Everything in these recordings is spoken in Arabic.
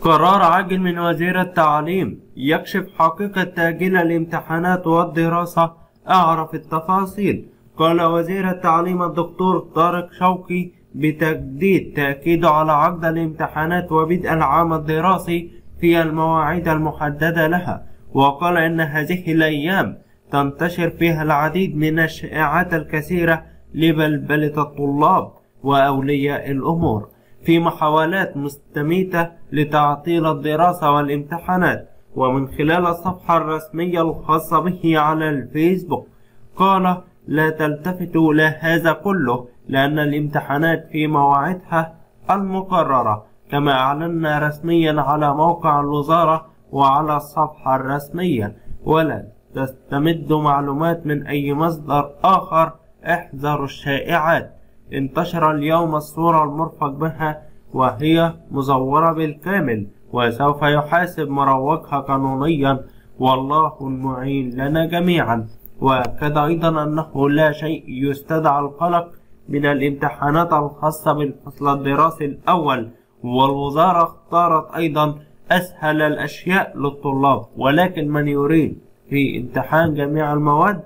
قرار عاجل من وزير التعليم يكشف حقيقة تأجيل الامتحانات والدراسة. أعرف التفاصيل. قال وزير التعليم الدكتور طارق شوقي بتجديد تأكيده على عقد الامتحانات وبدء العام الدراسي في المواعيد المحددة لها، وقال إن هذه الأيام تنتشر فيها العديد من الشائعات الكثيرة لبلبلة الطلاب وأولياء الأمور في محاولات مستميتة لتعطيل الدراسة والامتحانات. ومن خلال الصفحة الرسمية الخاصة به على الفيسبوك قال: لا تلتفتوا لهذا كله لأن الامتحانات في مواعيدها المقررة، كما أعلنا رسميا على موقع الوزارة وعلى الصفحة الرسمية، ولا تستمدوا معلومات من أي مصدر آخر. احذروا الشائعات. انتشر اليوم الصورة المرفق بها وهي مزورة بالكامل، وسوف يحاسب مروجها قانونيا، والله المعين لنا جميعا. وأكد أيضا أنه لا شيء يستدعى القلق من الامتحانات الخاصة بالفصل الدراسي الأول، والوزارة اختارت أيضا أسهل الأشياء للطلاب، ولكن من يريد في امتحان جميع المواد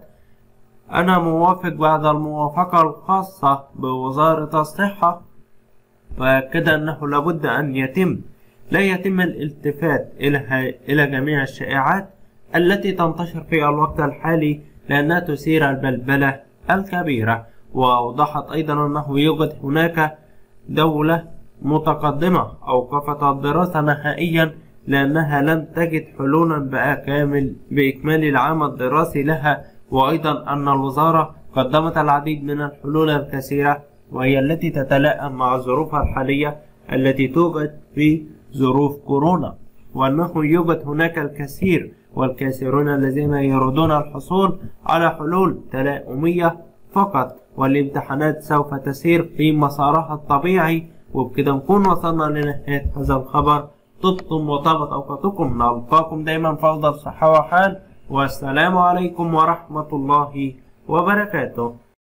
أنا موافق بعد الموافقة الخاصة بوزارة الصحة. وأكد أنه لابد أن لا يتم الالتفات إلى جميع الشائعات التي تنتشر في الوقت الحالي لأنها تثير البلبلة الكبيرة. وأوضحت أيضا أنه يوجد هناك دولة متقدمة أوقفت الدراسة نهائيا لأنها لم تجد حلولا بإكمال العام الدراسي لها، وأيضا أن الوزارة قدمت العديد من الحلول الكثيرة وهي التي تتلائم مع الظروف الحالية التي توجد في ظروف كورونا، وأنه يوجد هناك الكثير والكثيرون الذين يريدون الحصول على حلول تلائمية فقط، والامتحانات سوف تسير في مسارها الطبيعي. وبكده نكون وصلنا لنهاية هذا الخبر. طبتم وطابت أوقاتكم. نلقاكم دايما في أفضل صحة وحال، والسلام عليكم ورحمة الله وبركاته.